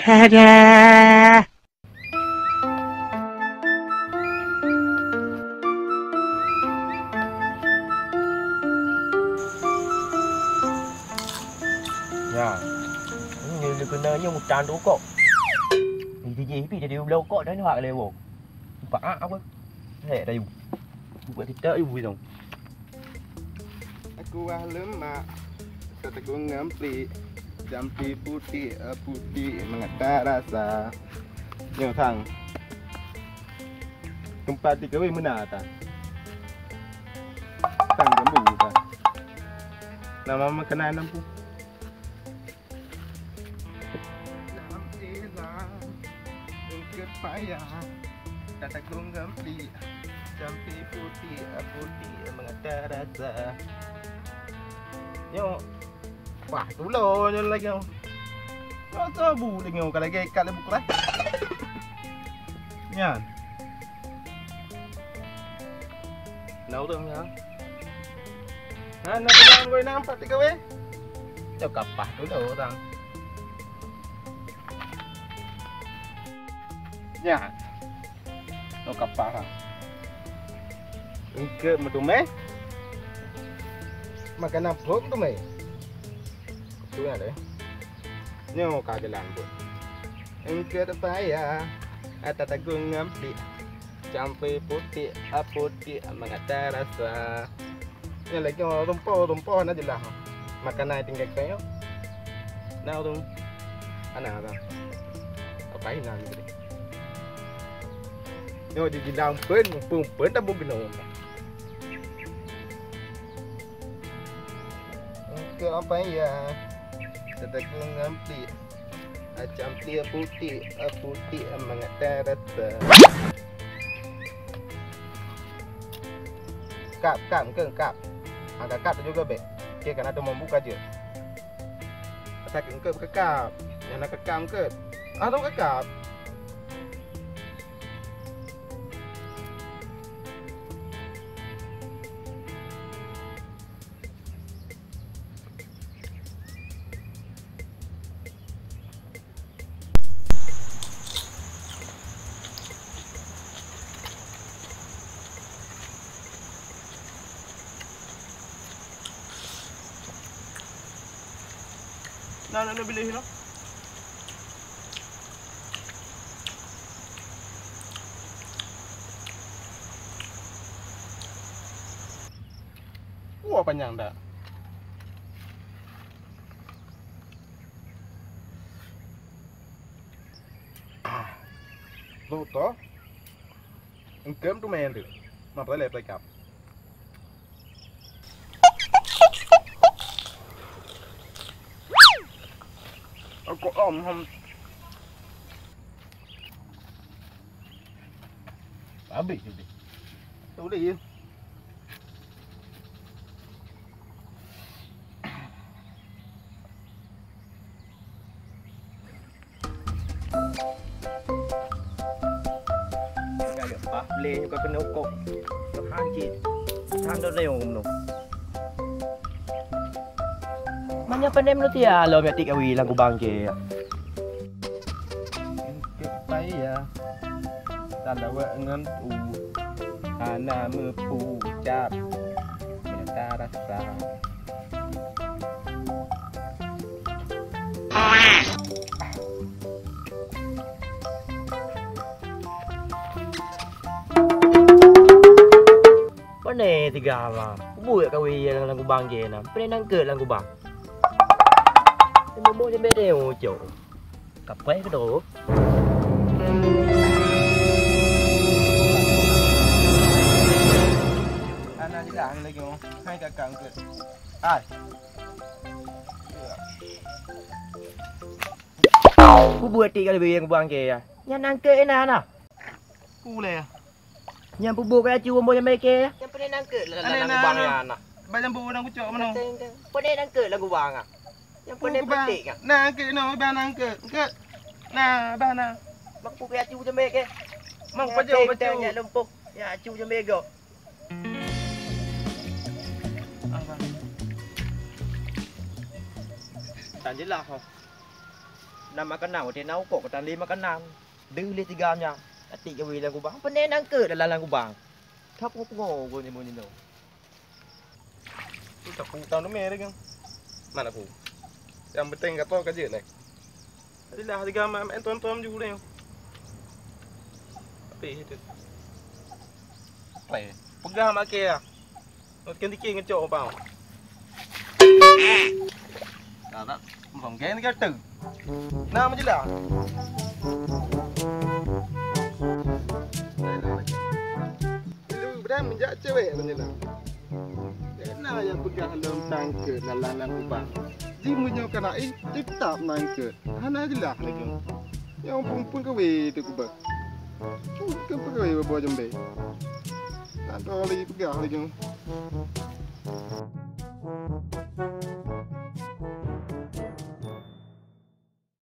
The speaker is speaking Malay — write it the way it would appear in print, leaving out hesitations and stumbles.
Ada. Ya, ini sebenarnya hutan tu kok. Ini JP jadi belau kok dah nak lewo. Pak apa? Hei dah ibu. Buat kita ibu dong. Aku wah lemak, kataku ngampi, jampi putih mengetar rasa. Nyo thang. Tempat tiga wei mana ta? Tang jambu ta. Nama makanan nampu. Payah, kataku ngampi, jampi putih mengetar rasa. Nyo, wah tu lo nyo lagi nyo. Kau bu lagi nyo kalau lagi kat lebu keras. Nyan. Nấu được nhá. Nó đang ngồi nampak tiga we. Cho kapah dulu orang. Ya. Nó kapah ha. Ke medume. Makanan pok tu me. Tu ya deh. Nyo kagelan tu. Engke terpaya. Atataku ngampi. Jampi putih mengetar rasa. Yang lagi rumput na jelah. Makanan tinggal kayo. Now tu, anak apa? Apa ini nanti? Nyo di dalam pen tak boleh minum. Ke apa ya? Tetaku ngampi. Jampi putih mengetar rasa. Kap. Ada kap juga be. Okey kan ada membuka je. Tak ke kap. Yang nak kekam ke? Atau kekap. Nak beli no. Wah panjang dah. Loto. Engkem tu main tu. Mampu lepas kap. Aku ham. Habis je. Tak boleh je. Agak apa boleh juga kena ukur. Hanjit. Tanda leong tu. Mana pandai menurut ya lo biar tik awi lang kubang ke. Payah. Tanda wa ngan u. Ana mepu cap. Mengetar rasa. Pandai tiga lah. Buat kawi lang kubang ke na. Pandai nang ke lang kubang. Mau cho bé đều chỗ cặp vé cái đồ anh đi làm lấy không hai cả cần kìa ai ku buat tiga lebih yang buang ke yang nangke na na ku le yang bubu ka cu mo yang ke yang pernah nangke lang bang ya na banyak bubu nang ku cok mano pernah nangke lang bang ah. Yang pernah petik kan? Nah, ke no, banang ke. Nah, bana. Mak pu ya cu jeme ke. Mang pajo ya lumpuh. Ya cu jeme go. Apa? Tan jelah ho. Nak makanan hotel nau kok kata li makanan. Dulu 3 nya. Atik ke wilang kubang. Pening nang ke dalam kubang. Thap ngopo ko ni mo ni no. Aku tak pun tahu nomor kan. Mana aku? Yang penting kata kerja ni. Adalah tiga main tuan-tuan juga ni. Apa itu? Play. Pegang mak ke ah. Nak tikin ngecok apa? Tak. Bang gen ke tu? Nama je lah. Lu berani menjak cewek tu je lah. Kena yang pegang dalam tangke dalam kubang. Ji punya kena tetap nangke. Hana je lah lagi. Yang perempuan kawe tu kubang. Ke pegawe bawa jembe. Tak ada lagi pegang lagi.